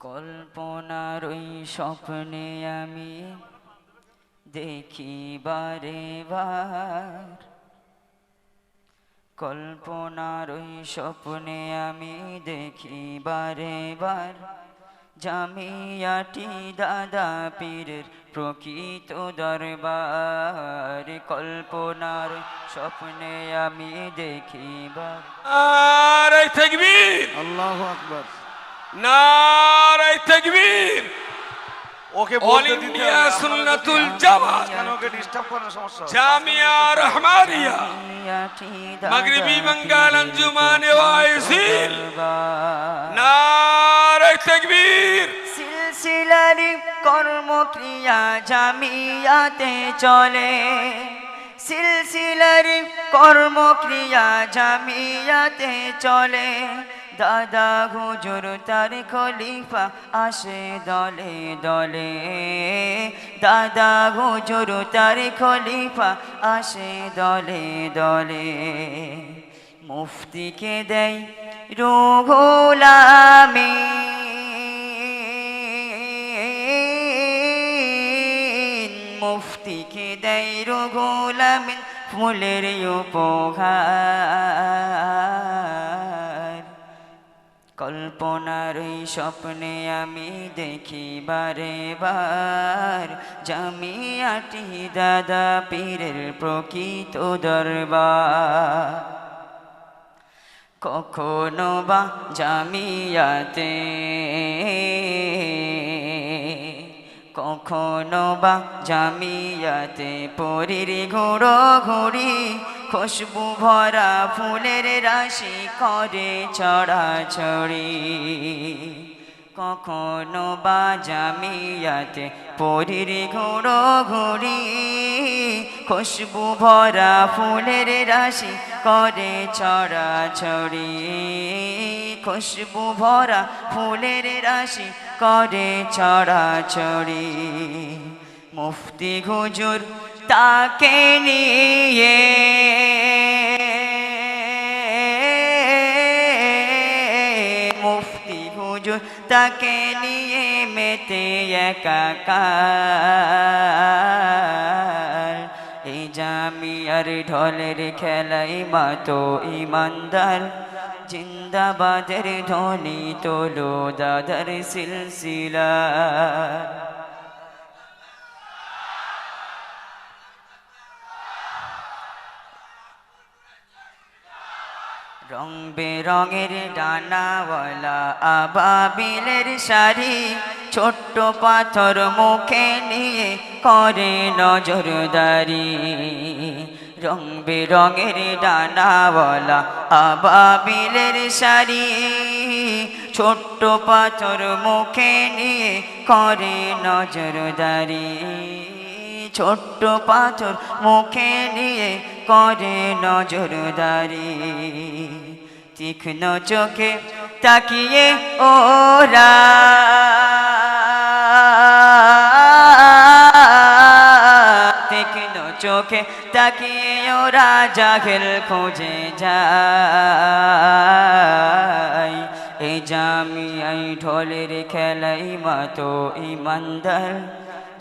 কল্পনার ওই স্বপ্নে আমি দেখি বারে বার, কল্পনার ওই স্বপ্নে আমি দেখি বারে বার, জামিয়াটি দাদা পীরের প্রকৃত দরবার। কল্পনার স্বপ্নে আমি দেখি বার। নারায়ে তাকবীর, আল্লাহু আকবার। নারায়ে তাকবীর। ওকে অল বলতে দিতে ইন্ডিয়া হবে, সুন্নাতুল জামাত কেন ওকে ডিস্টার্ব করার সমস্যা হবে? জামিয়া রহমানিয়া মাগরিবি বাঙ্গাল আঞ্জুমানে ওয়াইসিল। নারায়ে তাকবীর। সিলসিলারি কর্মক্রিয়া জামিয়াতে চলে, সিলসিলারি কর্মক্রিয়া জামিয়াতে চলে। দাদা হুজুর তার খলিফা আসে দলে দলে, দাদা হুজুর তার খলিফা আসে দলে দলে। মুফতিকে দেয় রুহুল আমিন, মুফতিকে দেয় রুহুল আমিন ফুলের উপহার। কল্পনার ওই স্বপ্নে আমি দেখি বারে বার, জামিয়াটি দাদা পীরের প্রকৃত দরবার। কখনো বা জামিয়াতে, কখনো বা জামিয়াতে পরীর ঘোড়ো ঘুরি, খুশবু ভরা ফুলের রাশি করে ছড়াছড়ি। কখনো বা জামিয়াতে পরীর ঘোড়ো ঘুরি, খুশবু ভরা ফুলের রাশি করে ছড়াছড়ি। খুশবু ভরা ফুলের রাশি করে ছড়াছড়ি। মুফতি হুজুর তাকে নিয়ে, মুফতি হুজুর তাকে নিয়ে মেতে একাকার। এই জামিয়ার ঢলের খেলায় মাতো ইমানদার, জিন্দাবাদের ধ্বনি তোলো দাদার সিলসিলা। রং বেরঙের ডানাওয়ালা আবাবিলের শাড়ি, ছোট্ট পাথর মুখে নিয়ে করে নজরদারি। রং বেরঙের ডানাওয়ালা আবাবিলের শাড়ি, ছোট্ট পাথর মুখে নিয়ে করে নজরদারি। ছোট্ট পাথর মুখে নিয়ে করে নজরদারি। তীক্ষ্ণ চোখে তাকিয়ে ওরা, তীক্ষ্ণ চোখে তাকিয়ে ওরা জাহেল খুঁজে যায়। এই জামিয়াই ঢোলের খেলাই মাতো ইমানদার,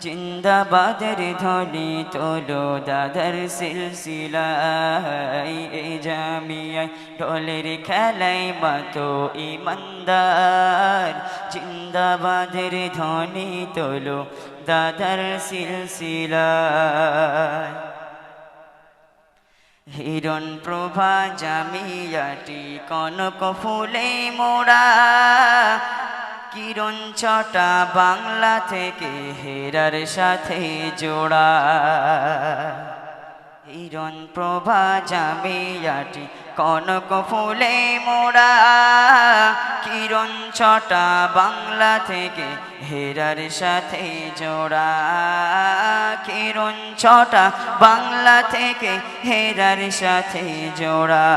জিন্দাবাদের ধ্বনি তোলো দাদার সিলসিলায়। এই জামিয়ায় ঢোলের খেলাই মাতো ইমানদার, জিন্দাবাদের ধ্বনি তোলো দাদার সিলসিলায়। হিরণ প্রভা জামিয়াটি কনক ফুলে মোড়া, কিরণ ছটা বাংলা থেকে হেরার সাথে জোড়া। হিরণ প্রভা জামিয়াটি কনক ফুলে মোড়া, কিরণ ছটা বাংলা থেকে হেরার সাথে জোড়া। কিরণ ছটা বাংলা থেকে হেরার সাথে জোড়া।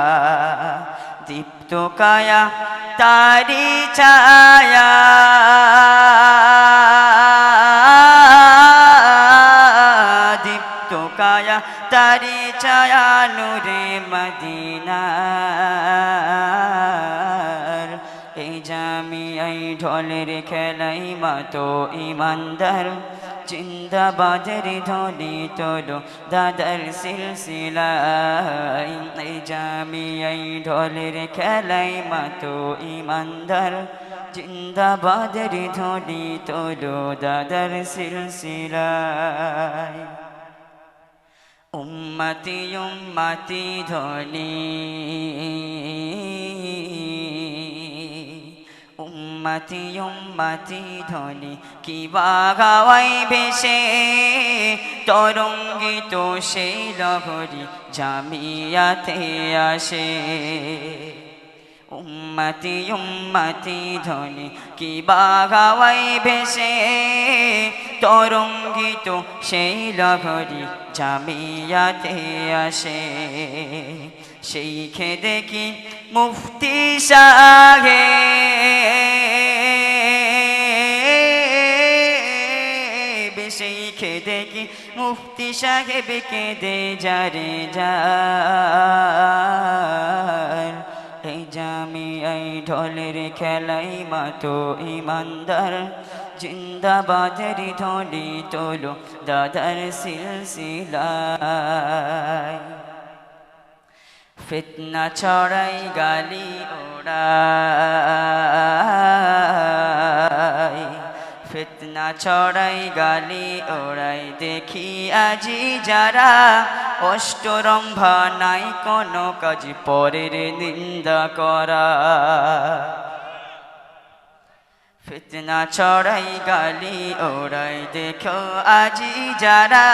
দীপ্ত কায়া তারি ছায়া, দীপ্ত কায়া তারি ছায়া নূরে মদিনার। এই জামিয়া এই ঢোলের খেলাই মাতো ইমানদার জিন্দাবাদের ধ্বনি তোলো দাদার সিলসিলায় এই জামিয়াই ঢোলের খেলাই মাতো ইমানদার জিন্দাবাদের ধ্বনি তোলো দাদার সিলসিলায় উম্মতি উম্মতি ধ্বনি উম্মতি উম্মতি ধ্বনি কি বাগাওয়াই বেশে তরঙ্গিত সেই লহরি জামিয়াতে আসে উম্মতি উম্মতি ধ্বনি কি বাগাওয়াই ভেসে তরঙ্গিত সেই লহরি জামিয়াতে আসে সেই খেদে কি মুফতি সাহেব সেই খেদে কি মুফতি সাহেব কেঁদে যারে যার এই জামিয়াই ঢোলের খেলাই মাতো ইমানদার জিন্দাবাদের ধ্বনি তোলো দাদার সিলসিলায় ফিতনা ছড়াই গালি ওড়াই ফিতনা ছড়াই গালি ওড়াই দেখি আজি যারা অষ্টরম্ভা নাই কোনো কাজ পরের নিন্দা করা ফিতনা ছড়াই গালি ওড়াই দেখো আজি যারা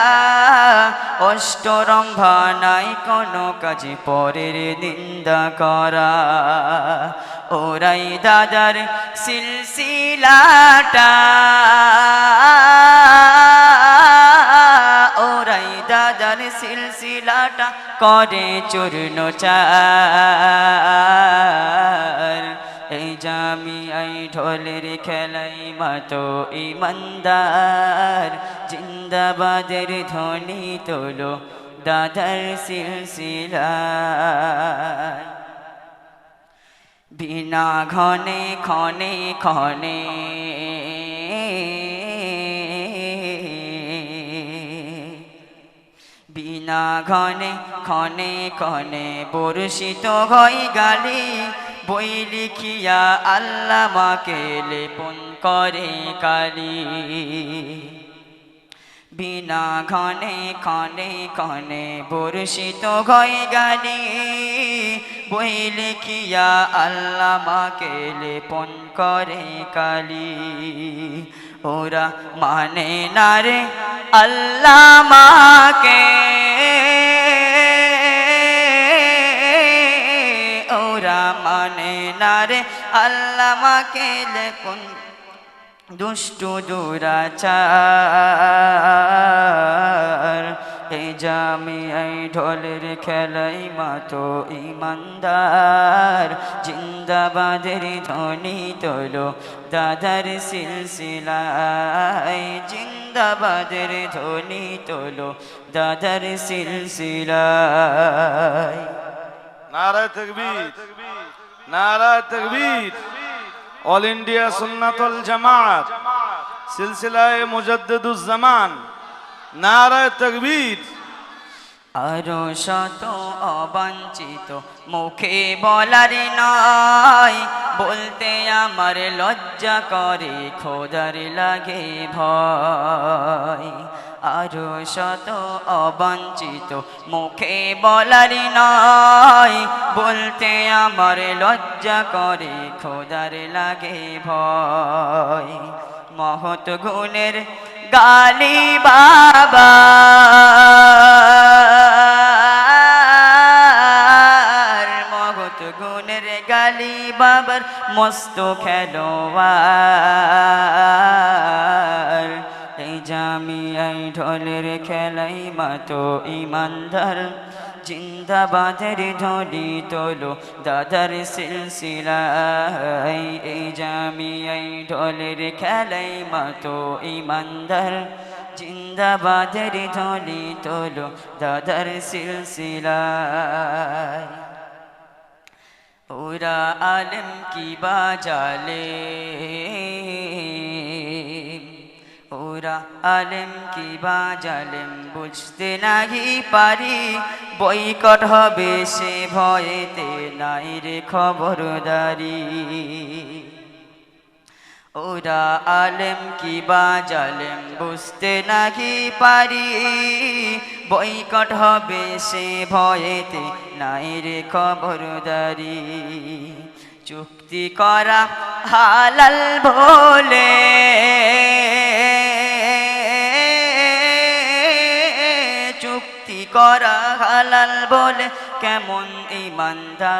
অষ্টরম্ভা নাই কোনো কাজ পরের নিন্দা করা ওরাই দাদার সিলসিলাটা ওরাই দাদার সিলসিলাটা করে চূর্ণ চার এই জামিয়াই ঢোলের খেলাই মাতো ইমানদার জিন্দাবাদের ধ্বনি তোলো দাদার সিলসিলায় বিনা ঘনে ক্ষণে ক্ষণে বিনা ঘনে ক্ষণে ক্ষণে বর্ষিত হয় গালি বই লিখিয়া আল্লামাকে লেপন করে কালি বিনা ঘনে ক্ষণে ক্ষণে বর্ষিত হয় গালি বই লিখিয়া আল্লামাকে লেপন করে কালি ওরা মানে না রে আল্লামাকে ওরা মানে না রে আল্লামাকে লেপন দুষ্টু দুরাচার এই জামিয়াই ঢোলের খেলাই মাতো ইমানদার জিন্দাবাদের ধ্বনি তোলো দাদার সিলসিলায় জিন্দাবাদের ধ্বনি তোলো দাদার সিলসিলায় নারায়ে তাকবীর নারায়ে তাকবীর অল ইন্ডিয়া সুন্নাতুল জামাত সিলসিলায়ে মুজাদ্দিদুজ জামান নারায়ে তাকবীর আরো শত অবাঞ্ছিত মুখে বলার নয় বলতে আমার লজ্জা করে খোদার লাগে ভয় আরো শত অবাঞ্ছিত মুখে বলার নয় বলতে আমার লজ্জা করে খোদার লাগে ভয় মহৎ গুণের গালি বাবা মহৎ গুণের গালি বাবার মস্ত খেলোয়াড় এই জামিয়াই ঢোলের খেলাই মাতো ইমানদার জিন্দাবাদের ধ্বনি তোলো দাদার সিলসিলায় এই জামিয়াই ঢোলের খেলাই মাতো ইমানদার জিন্দাবাদের ধ্বনি তোলো দাদার সিলসিলায় ওরা আলেম কি বাজালে, ওরা আলেম কি বাজালেম বুঝতে নাহি পারি, বয়কট হবে সে ভয়েতে নাই রে খবরদারি। ওরা আলেম কি বাজালেম বুঝতে নাহি পারি, বয়কট হবে সে ভয়েতে নাই রে খবরদারি। চুক্তি করা হালাল বলে, চুক্তি করা হালাল বলে কেমন ইমানদার,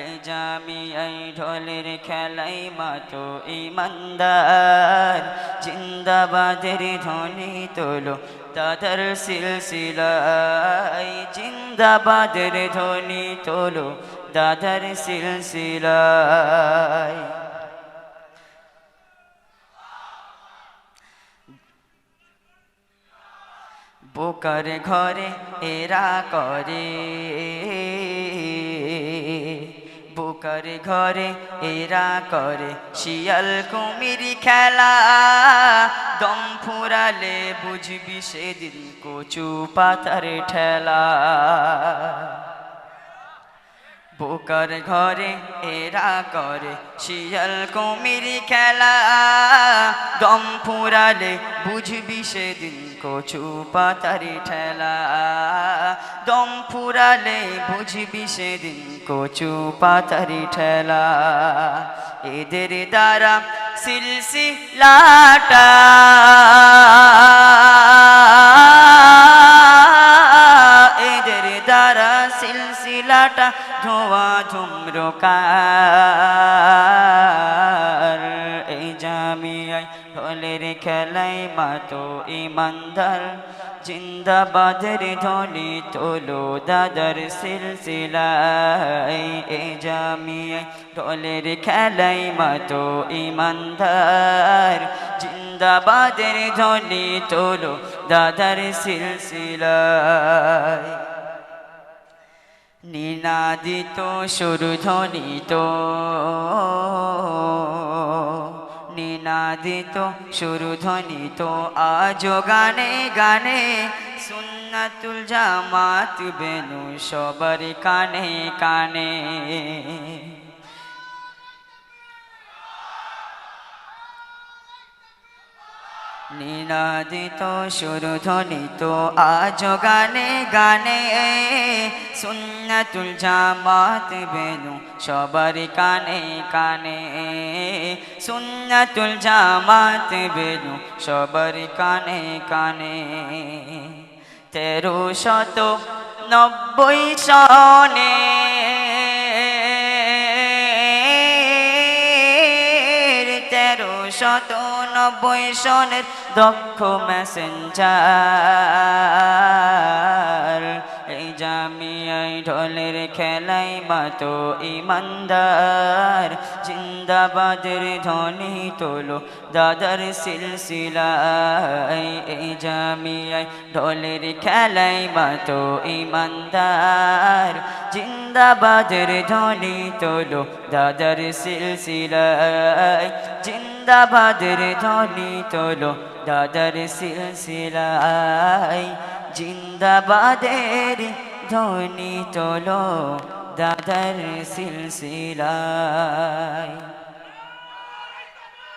এই জামিয়াই ঢোলের খেলাই মাতো ইমানদার। জিন্দাবাদের ধ্বনি তোলো দাদার সিলসিলায়, জিন্দাবাদের ধ্বনি তোলো দাদার সিলসিলায়। বোকার ঘরে এরা করে, বোকার ঘরে এরা করে শিয়াল কুমির খেলা, দম ফুরালে বুঝবি সেদিন কচু পাতার ঠেলা। বোকার ঘরে এরা করে শিয়াল কুমির খেলা, দম ফুরালে বুঝবি সেদিন কচু পাতার ঠেলা, দম ফুরালে বুঝবি সেদিন কচু পাতার ঠেলা। এদের দ্বারা সিলসিলাটা, এদের দ্বারা সিলসিলাটা ধোয়া ধুম্রকার, এই জামিয়ায় ঢোলের খেলাই মাতো ইমানদার। জিন্দাবাদের ধ্বনি তোলো দাদার সিলসিলায়, এই জামিয়ায় ঢোলের খেলাই মাতো ইমানদার। জিন্দাবাদের ধ্বনি তোলো দাদার সিলসিলায়। নিনাদিত সুরধ্বনিত, নিনাদিত সুরধ্বনিত আজ গানে গানে, সুন্নাতুল জামাত বেনু সবার কানে কানে। নিনাদিত সুরধ্বনিত আজ গানে গানে, সুন্নাতুল জামাত বেনু সবার কানে কানে, সুন্নাতুল জামাত বেনু সবার কানে কানে। 1390 সনে, 1390 সনের দক্ষ মেসেঞ্জার, এই জামিয়াই ঢোলের খেলাই মাতো ইমানদার। জিন্দাবাদের ধ্বনি তোলো দাদার সিলসিলায়, এই জামিয়াই ঢোলের খেলাই মাতো ইমানদার। জিন্দাবাদের ধ্বনি তোলো দাদার সিলসিলায়, জিন্দাবাদের ধ্বনি তোলো দাদার সিলসিলায়, জিন্দাবাদের ধ্বনি তোলো দাদার সিলসিলায়।